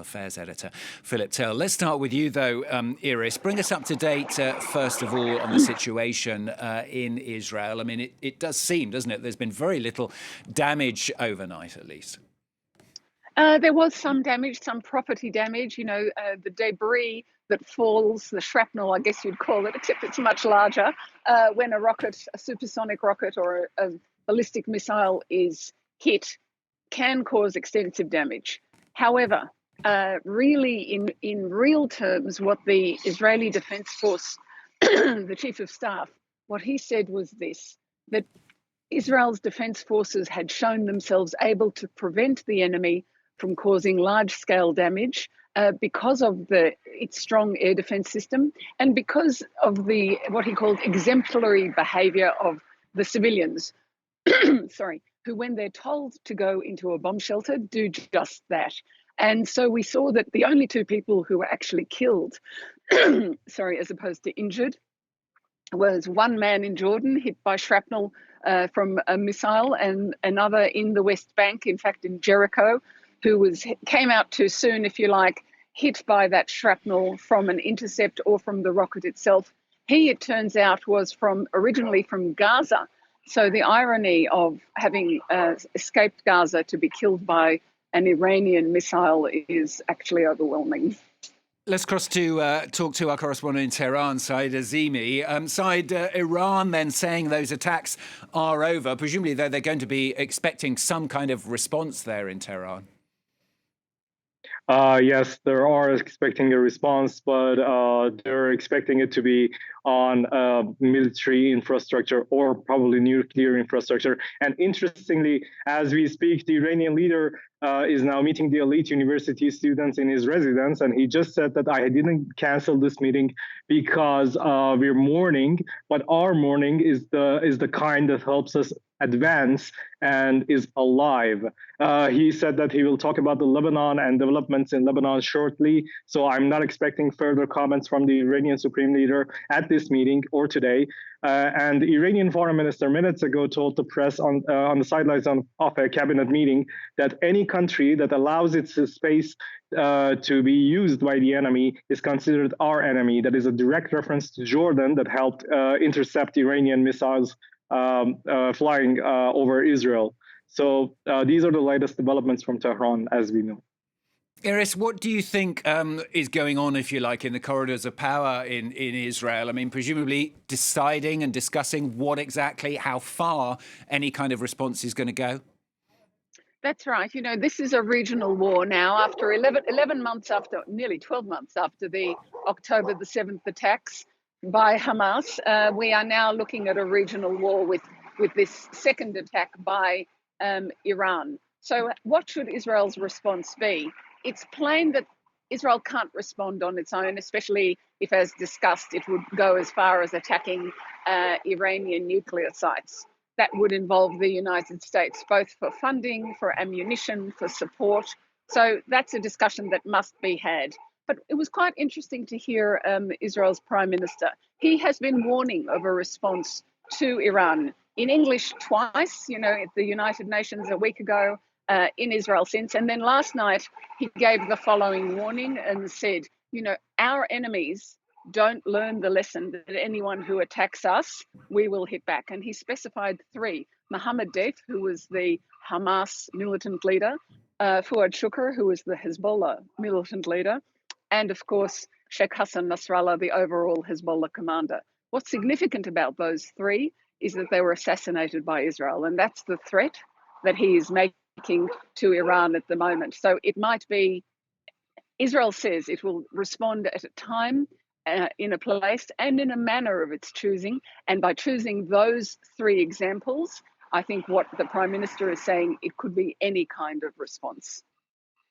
Affairs Editor, Philip Turle. Let's start with you, though, Iris. Bring us up to date, first of all, on the situation in Israel. I mean, it does seem, doesn't it, there's been very little damage overnight, at least. There was some damage, some property damage, the debris that falls, the shrapnel, I guess you'd call it, except it's much larger. When a supersonic rocket or a ballistic missile is hit, can cause extensive damage. However, really in real terms, what the Israeli Defense Force, the Chief of Staff, what he said was this, that Israel's defense forces had shown themselves able to prevent the enemy from causing large-scale damage because of its strong air defense system and because of what he called exemplary behavior of the civilians, who when they're told to go into a bomb shelter do just that. And so we saw that the only two people who were actually killed, as opposed to injured, was one man in Jordan hit by shrapnel from a missile and another in the West Bank, in fact in Jericho, who came out too soon, if you like, hit by that shrapnel from an intercept or from the rocket itself. He, it turns out, was originally from Gaza. So the irony of having escaped Gaza to be killed by an Iranian missile is actually overwhelming. Let's cross to talk to our correspondent in Tehran, Saeed Azimi. Saeed, Iran then saying those attacks are over. Presumably, they're going to be expecting some kind of response there in Tehran. Yes, they are expecting a response, but they're expecting it to be on military infrastructure or probably nuclear infrastructure. And interestingly, as we speak, the Iranian leader is now meeting the elite university students in his residence, and he just said that I didn't cancel this meeting because we're mourning, but our mourning is the kind that helps us advance and is alive. He said that he will talk about the Lebanon and developments in Lebanon shortly. So I'm not expecting further comments from the Iranian Supreme Leader at this meeting or today. And the Iranian Foreign Minister minutes ago told the press on the sidelines of a cabinet meeting that any country that allows its space to be used by the enemy is considered our enemy. That is a direct reference to Jordan that helped intercept Iranian missiles flying over Israel. So these are the latest developments from Tehran, as we know. Iris, what do you think is going on, if you like, in the corridors of power in Israel? I mean, presumably deciding and discussing what exactly, how far any kind of response is going to go? That's right. This is a regional war now after 11 months after, nearly 12 months after the October the 7th attacks by Hamas. We are now looking at a regional war with this second attack by Iran. So what should Israel's response be? It's plain that Israel can't respond on its own, especially if, as discussed, it would go as far as attacking Iranian nuclear sites. That would involve the United States, both for funding, for ammunition, for support. So that's a discussion that must be had. But it was quite interesting to hear Israel's Prime Minister. He has been warning of a response to Iran in English twice, at the United Nations a week ago, in Israel since. And then last night, he gave the following warning and said, our enemies don't learn the lesson that anyone who attacks us, we will hit back. And he specified three: Mohammed Deif, who was the Hamas militant leader, Fuad Shukr, who was the Hezbollah militant leader, and of course, Sheikh Hassan Nasrallah, the overall Hezbollah commander. What's significant about those three is that they were assassinated by Israel, and that's the threat that he is making to Iran at the moment. So it might be, Israel says it will respond at a time, in a place, and in a manner of its choosing. And by choosing those three examples, I think what the Prime Minister is saying, it could be any kind of response.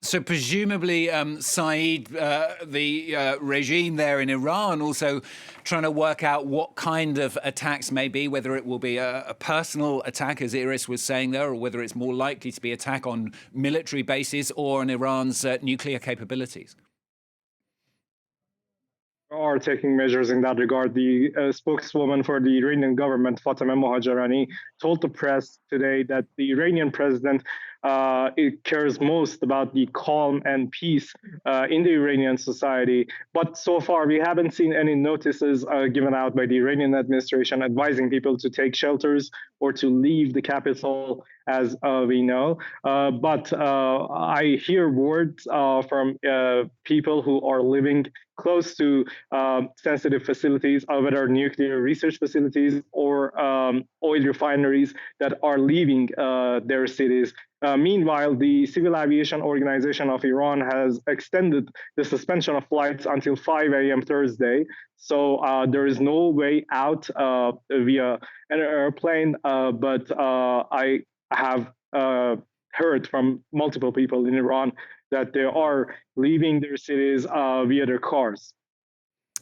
So presumably, Saeed, the regime there in Iran also trying to work out what kind of attacks may be, whether it will be a personal attack, as Iris was saying there, or whether it's more likely to be attack on military bases or on Iran's nuclear capabilities. Are taking measures in that regard. The spokeswoman for the Iranian government, Fatemeh Mohajerani, told the press today that the Iranian president it cares most about the calm and peace in the Iranian society. But so far, we haven't seen any notices given out by the Iranian administration advising people to take shelters or to leave the capital, as we know. But I hear words from people who are living close to sensitive facilities, whether nuclear research facilities or oil refineries, that are leaving their cities. Meanwhile, the Civil Aviation Organization of Iran has extended the suspension of flights until 5 a.m. Thursday. So there is no way out via an airplane. But I have heard from multiple people in Iran that they are leaving their cities via their cars.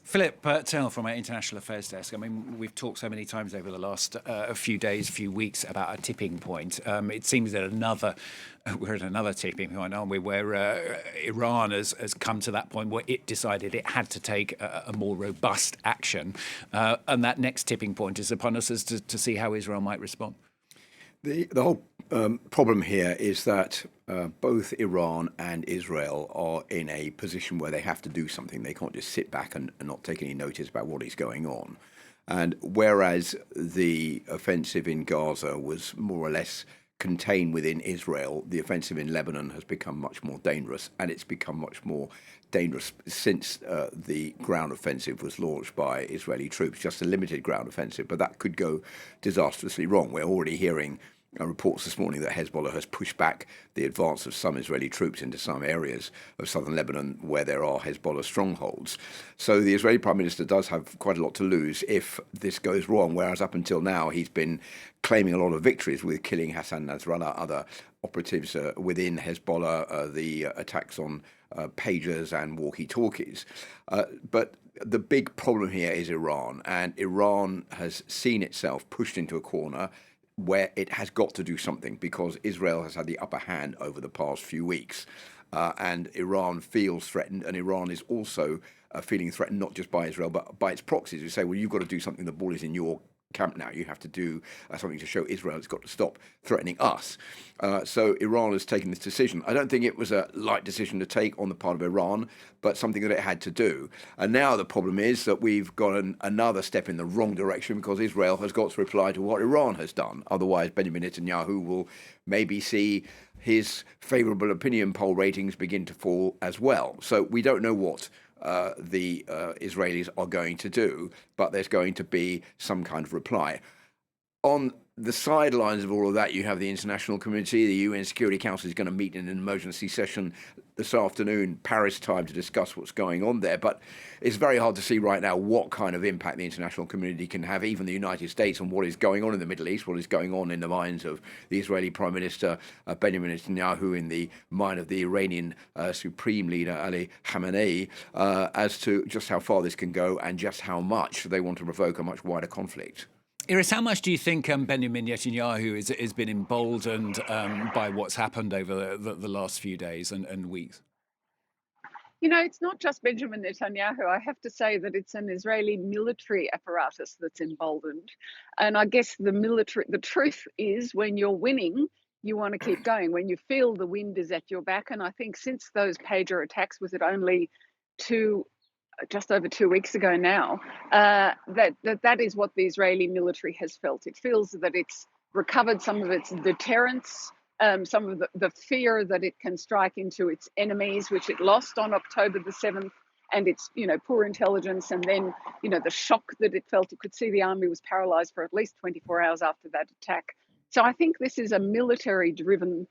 Philip Turle from our International Affairs Desk. I mean, we've talked so many times over the last few days, few weeks about a tipping point. It seems that we're at another tipping point, aren't we, where Iran has come to that point where it decided it had to take a more robust action. And that next tipping point is upon us as to see how Israel might respond. The whole problem here is that both Iran and Israel are in a position where they have to do something. They can't just sit back and not take any notice about what is going on. And whereas the offensive in Gaza was more or less contained within Israel, the offensive in Lebanon has become much more dangerous, and it's become much more dangerous since the ground offensive was launched by Israeli troops, just a limited ground offensive, but that could go disastrously wrong. We're already hearing reports this morning that Hezbollah has pushed back the advance of some Israeli troops into some areas of southern Lebanon where there are Hezbollah strongholds. So the Israeli Prime Minister does have quite a lot to lose if this goes wrong, whereas up until now he's been claiming a lot of victories with killing Hassan Nasrallah, other operatives within Hezbollah, the attacks on pagers and walkie-talkies. But the big problem here is Iran, and Iran has seen itself pushed into a corner where it has got to do something because Israel has had the upper hand over the past few weeks. And Iran feels threatened, and Iran is also feeling threatened not just by Israel, but by its proxies who say, well, you've got to do something, the ball is in your camp now. You have to do something to show Israel it's got to stop threatening us. So Iran has taken this decision. I don't think it was a light decision to take on the part of Iran, but something that it had to do. And now the problem is that we've got another step in the wrong direction because Israel has got to reply to what Iran has done. Otherwise, Benjamin Netanyahu will maybe see his favourable opinion poll ratings begin to fall as well. So we don't know what the Israelis are going to do, but there's going to be some kind of reply. On the sidelines of all of that, you have the international community. The UN Security Council is going to meet in an emergency session this afternoon, Paris time, to discuss what's going on there. But it's very hard to see right now what kind of impact the international community can have, even the United States, on what is going on in the Middle East, what is going on in the minds of the Israeli Prime Minister Benjamin Netanyahu, in the mind of the Iranian Supreme Leader Ali Khamenei, as to just how far this can go and just how much they want to provoke a much wider conflict. Iris, how much do you think Benjamin Netanyahu has been emboldened by what's happened over the last few days and weeks? You know, it's not just Benjamin Netanyahu. I have to say that it's an Israeli military apparatus that's emboldened. And I guess the truth is, when you're winning, you want to keep going. When you feel the wind is at your back. And I think since those pager attacks, was it only just over 2 weeks ago now, that is what the Israeli military has felt. It feels that it's recovered some of its deterrence, some of the fear that it can strike into its enemies, which it lost on October the 7th, and its poor intelligence, and then the shock that it felt. It could see the army was paralyzed for at least 24 hours after that attack. So I think this is a military-driven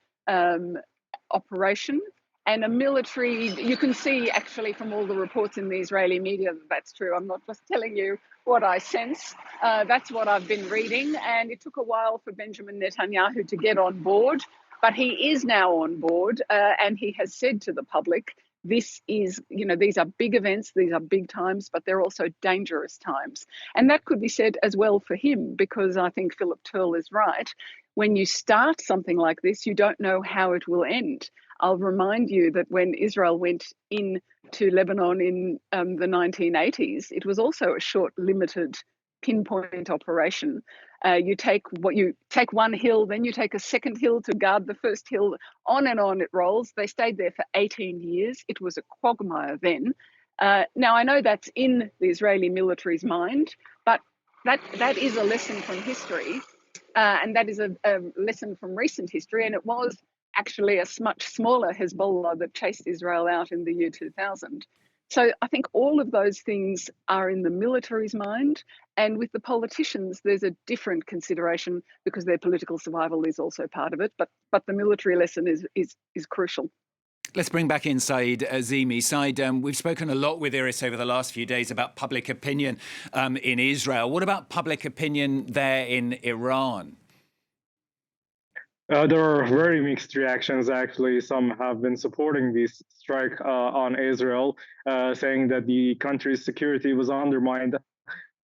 operation. And a military, you can see actually from all the reports in the Israeli media that that's true. I'm not just telling you what I sense. That's what I've been reading. And it took a while for Benjamin Netanyahu to get on board, but he is now on board. And he has said to the public, this is, these are big events, these are big times, but they're also dangerous times. And that could be said as well for him, because I think Philip Turle is right. When you start something like this, you don't know how it will end. I'll remind you that when Israel went into Lebanon in the 1980s, it was also a short, limited, pinpoint operation. You take one hill, then you take a second hill to guard the first hill. On and on it rolls. They stayed there for 18 years. It was a quagmire then. Now I know that's in the Israeli military's mind, but that is a lesson from history, and that is a lesson from recent history. And it was actually a much smaller Hezbollah that chased Israel out in the year 2000. So I think all of those things are in the military's mind, and with the politicians, there's a different consideration because their political survival is also part of it. But the military lesson is crucial. Let's bring back in Saeed Azimi. Saeed, we've spoken a lot with Iris over the last few days about public opinion in Israel. What about public opinion there in Iran? There are very mixed reactions, actually. Some have been supporting this strike on Israel, saying that the country's security was undermined.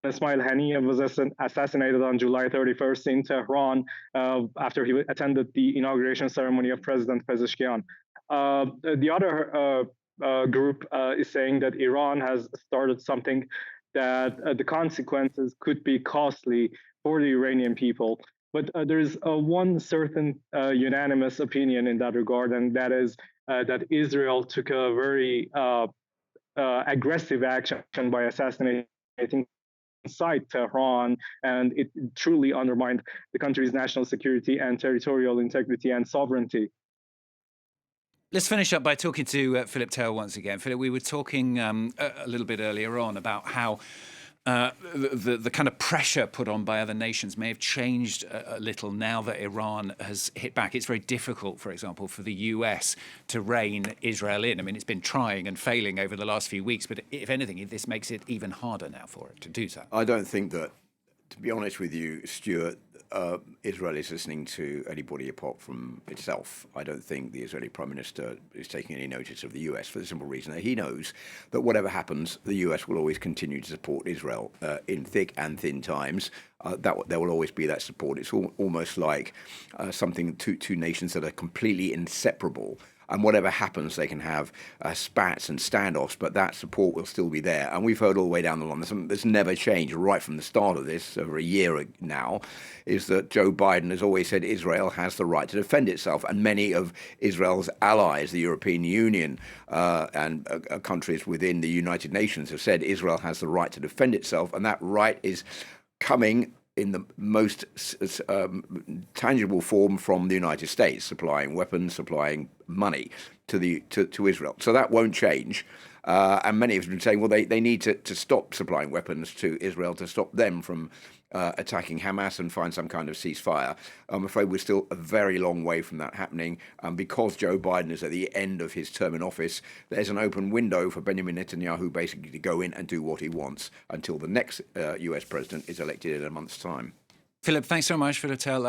Ismail Haniyeh was assassinated on July 31st in Tehran after he attended the inauguration ceremony of President Pezeshkian. The other group is saying that Iran has started something that the consequences could be costly for the Iranian people. But there is one certain unanimous opinion in that regard, and that is that Israel took a very aggressive action by assassinating inside Tehran, and it truly undermined the country's national security and territorial integrity and sovereignty. Let's finish up by talking to Philip Turle once again. Philip, we were talking a little bit earlier on about how the kind of pressure put on by other nations may have changed a little now that Iran has hit back. It's very difficult, for example, for the US to rein Israel in. I mean, it's been trying and failing over the last few weeks, but if anything, this makes it even harder now for it to do so. I don't think that, to be honest with you, Stuart, Israel is listening to anybody apart from itself. I don't think the Israeli Prime Minister is taking any notice of the US for the simple reason that he knows that whatever happens, the US will always continue to support Israel in thick and thin times. That there will always be that support. It's almost like something two nations that are completely inseparable. And whatever happens, they can have spats and standoffs, but that support will still be there. And we've heard all the way down the line, there's never changed right from the start of this, over a year now, is that Joe Biden has always said Israel has the right to defend itself. And many of Israel's allies, the European Union and countries within the United Nations have said Israel has the right to defend itself. And that right is coming in the most tangible form from the United States, supplying weapons, supplying money to Israel. So that won't change. And many have been saying, well, they need to stop supplying weapons to Israel to stop them from attacking Hamas and find some kind of ceasefire. I'm afraid we're still a very long way from that happening. Because Joe Biden is at the end of his term in office, there's an open window for Benjamin Netanyahu basically to go in and do what he wants until the next US president is elected in a month's time. Philip, thanks so much for the Turle.